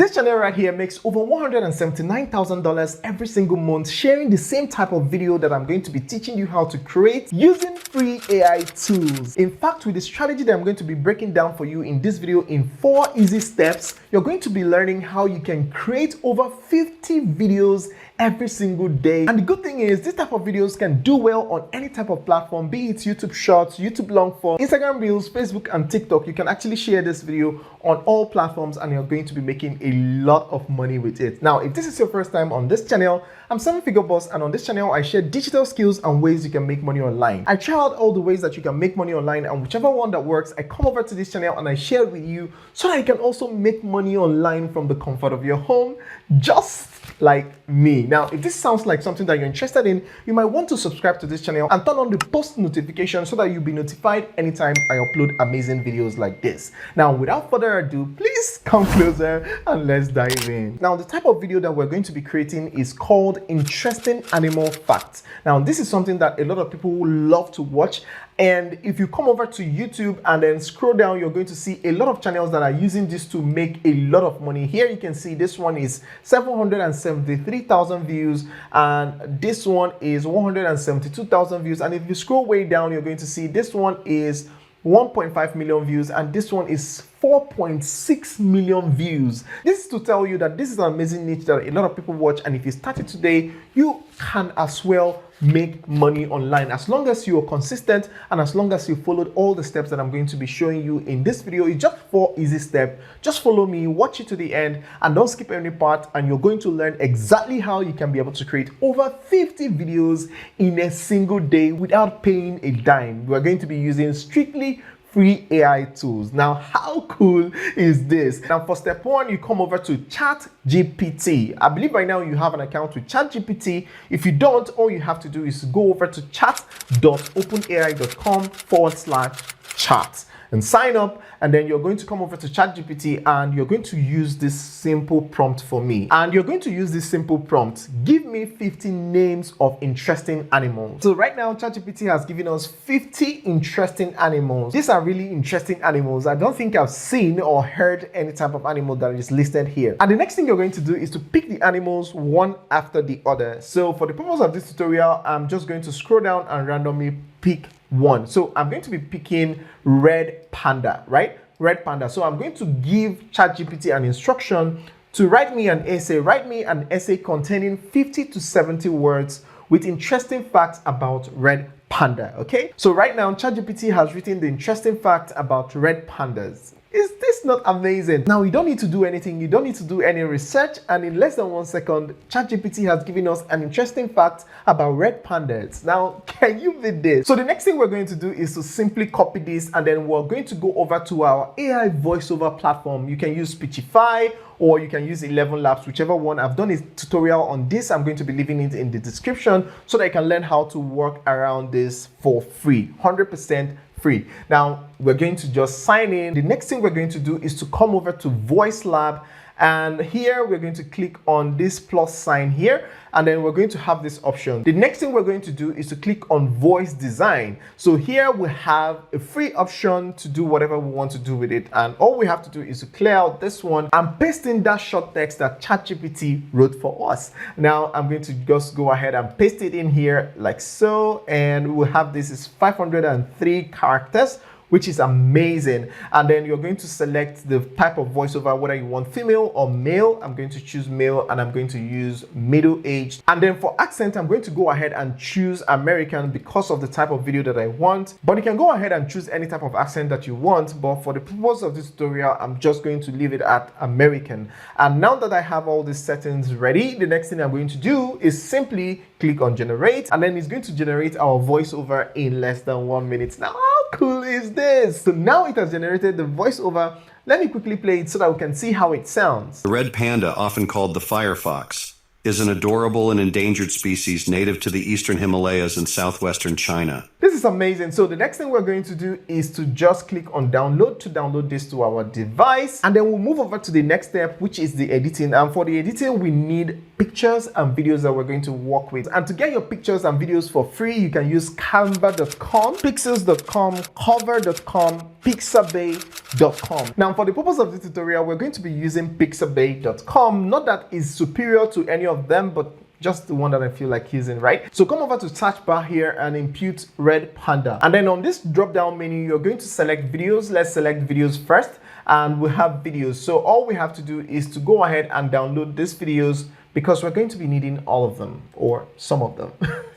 This channel right here makes over $179,000 every single month sharing the same type of video that I'm going to be teaching you how to create using free AI tools. In fact, with the strategy that I'm going to be breaking down for you in this video in 4 easy steps, you're going to be learning how you can create over 50 videos every single day. And the good thing is this type of videos can do well on any type of platform, be it YouTube Shorts, YouTube Long Form, Instagram Reels, Facebook, and TikTok. You can actually share this video on all platforms and you're going to be making a lot of money with it. Now, if this is your first time on this channel, I'm 7-Figure Boss, and on this channel, I share digital skills and ways you can make money online. I try out all the ways that you can make money online, and whichever one that works, I come over to this channel and I share it with you so that you can also make money online from the comfort of your home, just like me. Now, if this sounds like something that you're interested in, you might want to subscribe to this channel and turn on the post notification so that you'll be notified anytime I upload amazing videos like this. Now, without further ado, please come closer and let's dive in. Now, the type of video that we're going to be creating is called Interesting Animal Facts. Now, this is something that a lot of people love to watch. And if you come over to YouTube and then scroll down, you're going to see a lot of channels that are using this to make a lot of money. Here you can see this one is 773,000 views, and this one is 172,000 views. And if you scroll way down, you're going to see this one is 1.5 million views, and this one is 4.6 million views. This is to tell you that this is an amazing niche that a lot of people watch, and if you start it today, you can as well make money online as long as you are consistent and as long as you followed all the steps that I'm going to be showing you in this video. It's just 4 easy steps. Just follow me, watch it to the end, and don't skip any part, and you're going to learn exactly how you can be able to create over 50 videos in a single day without paying a dime. We're going to be using strictly free AI tools. Now, how cool is this? Now, for step 1, you come over to ChatGPT. I believe right now you have an account with ChatGPT. If you don't, all you have to do is go over to chat.openai.com/chat and sign up, and then you're going to come over to ChatGPT and you're going to use this simple prompt for me. And you're going to use this simple prompt: give me 50 names of interesting animals. So right now, ChatGPT has given us 50 interesting animals. These are really interesting animals. I don't think I've seen or heard any type of animal that is listed here. And the next thing you're going to do is to pick the animals one after the other. So for the purpose of this tutorial, I'm just going to scroll down and randomly pick one. So I'm going to be picking red panda, right? Red panda. So I'm going to give ChatGPT an instruction to write me an essay containing 50 to 70 words with interesting facts about red panda. Okay, so right now ChatGPT has written the interesting fact about red pandas. Is this not amazing? Now, you don't need to do anything. You don't need to do any research. And in less than 1 second, ChatGPT has given us an interesting fact about red pandas. Now, can you beat this? So the next thing we're going to do is to simply copy this, and then we're going to go over to our AI voiceover platform. You can use Speechify or you can use 11 Labs, whichever one. I've done a tutorial on this. I'm going to be leaving it in the description so that you can learn how to work around this for free, 100% free. Now, we're going to just sign in. The next thing we're going to do is to come over to Voice Lab, and here we're going to click on this plus sign here, and then we're going to have this option. The next thing we're going to do is to click on Voice Design. So here we have a free option to do whatever we want to do with it, and all we have to do is to clear out this one and paste in that short text that ChatGPT wrote for us. Now I'm going to just go ahead and paste it in here like so, and we'll have this is 503 characters, which is amazing. And then you're going to select the type of voiceover, whether you want female or male. I'm going to choose male, and I'm going to use middle-aged. And then for accent, I'm going to go ahead and choose American because of the type of video that I want. But you can go ahead and choose any type of accent that you want. But for the purpose of this tutorial, I'm just going to leave it at American. And now that I have all these settings ready, the next thing I'm going to do is simply click on generate, and then it's going to generate our voiceover in less than 1 minute. Now, how cool is this? So now it has generated the voiceover. Let me quickly play it so that we can see how it sounds. The red panda, often called the firefox, is an adorable and endangered species native to the eastern Himalayas and southwestern China. This is amazing. So the next thing we're going to do is to just click on download to download this to our device. And then we'll move over to the next step, which is the editing. And for the editing, we need pictures and videos that we're going to work with. And to get your pictures and videos for free, you can use canva.com, pixels.com, cover.com, pixabay.com. Now, for the purpose of this tutorial, we're going to be using pixabay.com. Not that it's superior to any of them, but just the one that I feel like using, right? So come over to search bar here and input Red Panda. And then on this drop down menu, you're going to select videos. Let's select videos first, and we have videos. So all we have to do is to go ahead and download these videos, because we're going to be needing all of them or some of them.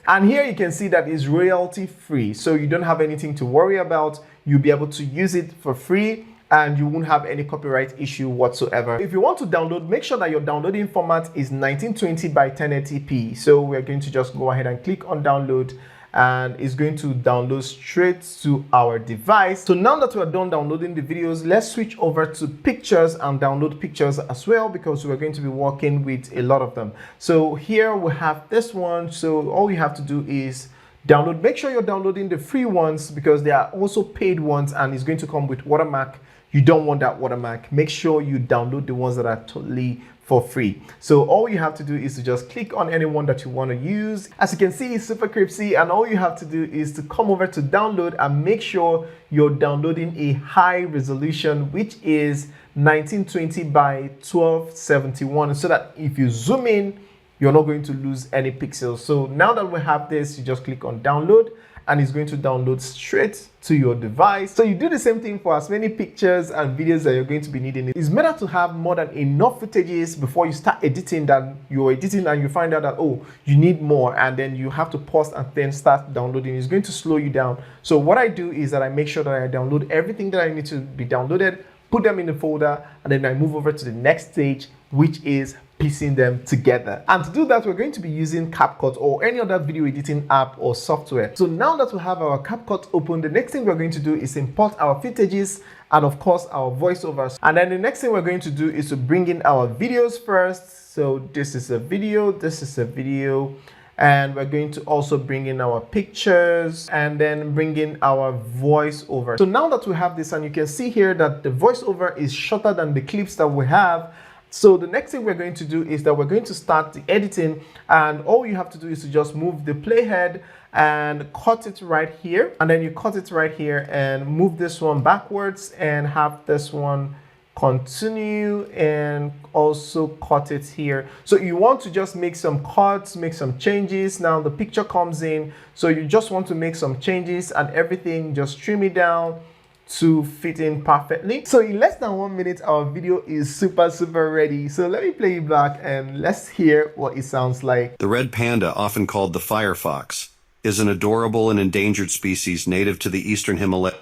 And here you can see that it's royalty free. So you don't have anything to worry about. You'll be able to use it for free, and you won't have any copyright issue whatsoever. If you want to download, make sure that your downloading format is 1920 by 1080p. So we're going to just go ahead and click on download, and it's going to download straight to our device. So now that we're done downloading the videos, let's switch over to pictures and download pictures as well, because we're going to be working with a lot of them. So here we have this one. So all you have to do is download. Make sure you're downloading the free ones, because there are also paid ones, and it's going to come with watermark. You don't want that watermark. Make sure you download the ones that are totally for free. So all you have to do is to just click on any one that you want to use. As you can see, it's super crispy, and all you have to do is to come over to download and make sure you're downloading a high resolution, which is 1920 by 1271, so that if you zoom in, you're not going to lose any pixels. So now that we have this, you just click on download, and it's going to download straight to your device. So you do the same thing for as many pictures and videos that you're going to be needing. It's better to have more than enough footages before you start editing than you're editing and you find out that, oh, you need more, and then you have to pause and then start downloading. It's going to slow you down. So what I do is that I make sure that I download everything that I need to be downloaded, put them in the folder, and then I move over to the next stage, which is piecing them together. And to do that, we're going to be using CapCut or any other video editing app or software. So now that we have our CapCut open, the next thing we're going to do is import our footages and of course our voiceovers. And then the next thing we're going to do is to bring in our videos first. So this is a video, this is a video, and we're going to also bring in our pictures and then bring in our voiceover. So now that we have this, and you can see here that the voiceover is shorter than the clips that we have. So the next thing we're going to do is that we're going to start the editing, and all you have to do is to just move the playhead and cut it right here, and then you cut it right here and move this one backwards and have this one continue and also cut it here. So you want to just make some cuts, make some changes. Now the picture comes in, so you just want to make some changes and everything, just trim it down to fit in perfectly. So in less than 1 minute, our video is super ready. So let me play it back and let's hear what it sounds like. The red panda, often called the firefox, is an adorable and endangered species native to the eastern Himalayas.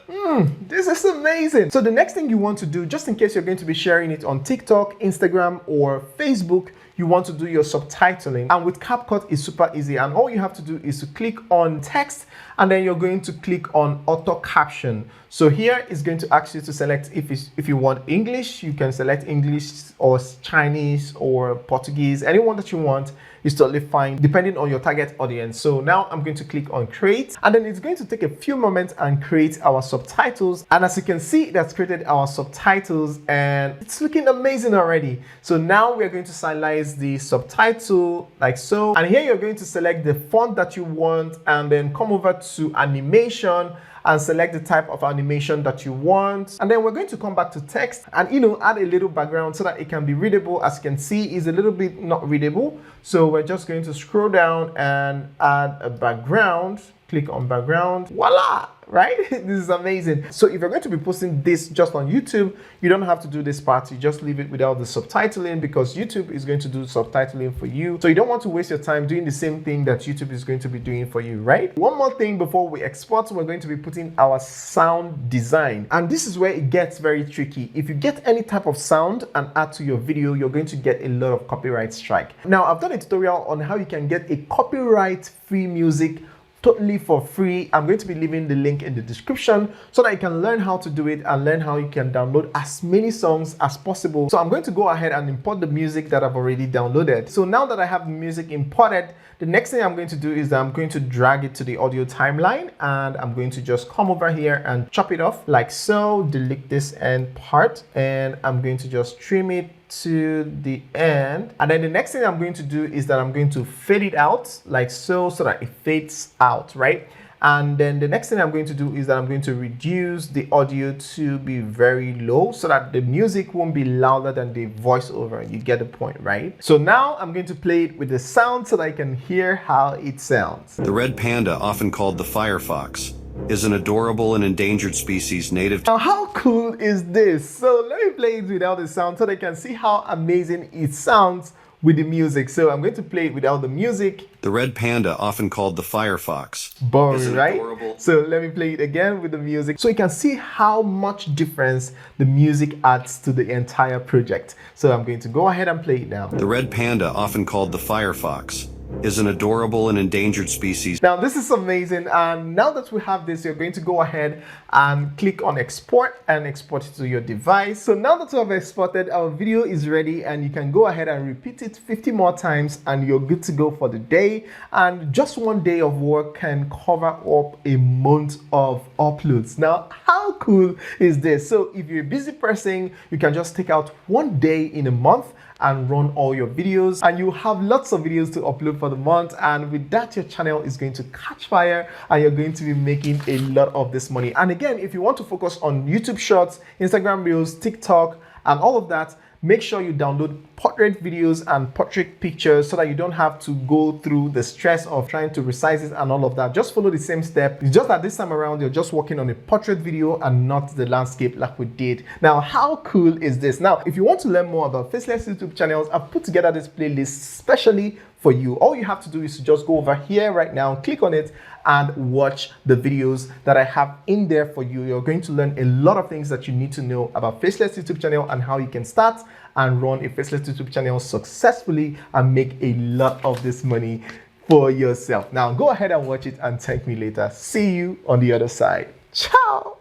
This is amazing. So the next thing you want to do, just in case you're going to be sharing it on TikTok, Instagram, or Facebook, you want to do your subtitling. And with CapCut, it's super easy. And all you have to do is to click on text, and then you're going to click on auto caption. So here it's going to ask you to select if you want English. You can select English or Chinese or Portuguese, anyone that you want is totally fine depending on your target audience. So now I'm going to click on create, and then it's going to take a few moments and create our subtitles. And as you can see, that's created our subtitles and it's looking amazing already. So now we're going to stylize the subtitle like so, and here you're going to select the font that you want and then come over to animation and select the type of animation that you want. And then we're going to come back to text and add a little background so that it can be readable. As you can see, it's a little bit not readable. So we're just going to scroll down and add a background. Click on background. Voila! Right? This is amazing. So if you're going to be posting this just on YouTube, you don't have to do this part. You just leave it without the subtitling, because YouTube is going to do subtitling for you. So you don't want to waste your time doing the same thing that YouTube is going to be doing for you, right? One more thing before we export, we're going to be putting our sound design. And this is where it gets very tricky. If you get any type of sound and add to your video, you're going to get a lot of copyright strike. Now, I've done a tutorial on how you can get a copyright-free music totally for free. I'm going to be leaving the link in the description so that you can learn how to do it and learn how you can download as many songs as possible. So I'm going to go ahead and import the music that I've already downloaded. So now that I have the music imported, the next thing I'm going to do is that I'm going to drag it to the audio timeline, and I'm going to just come over here and chop it off like so, delete this end part, and I'm going to just trim it to the end. And then the next thing I'm going to do is that I'm going to fade it out like so that it fades out, right? And then the next thing I'm going to do is that I'm going to reduce the audio to be very low so that the music won't be louder than the voiceover. You get the point, right? So now I'm going to play it with the sound so that I can hear how it sounds. The red panda, often called the firefox, is an adorable and endangered species native. Now, how cool is this? So let me play it without the sound so that I can see how amazing it sounds with the music. So I'm going to play it without the music. The red panda, often called the firefox, Boring, right? So let me play it again with the music so you can see how much difference the music adds to the entire project. So I'm going to go ahead and play it now. The red panda, often called the firefox, is an adorable and endangered species. Now this is amazing, and now that we have this, you're going to go ahead and click on export and export it to your device. So now that we have exported, our video is ready, and you can go ahead and repeat it 50 more times and you're good to go for the day. And just one day of work can cover up a month of uploads. Now how cool is this? So if you're a busy person, you can just take out one day in a month and run all your videos, and you have lots of videos to upload for the month. And with that, your channel is going to catch fire and you're going to be making a lot of this money. And again, if you want to focus on YouTube Shorts, Instagram Reels, TikTok, and all of that, make sure you download portrait videos and portrait pictures so that you don't have to go through the stress of trying to resize it and all of that. Just follow the same step. It's just that this time around, you're just working on a portrait video and not the landscape like we did. Now, how cool is this? Now, if you want to learn more about Faceless YouTube channels, I've put together this playlist specially for you. All you have to do is to just go over here right now, click on it, and watch the videos that I have in there for you. You're going to learn a lot of things that you need to know about Faceless YouTube channel and how you can start and run a Faceless YouTube channel successfully and make a lot of this money for yourself. Now go ahead and watch it and thank me later. See you on the other side. Ciao.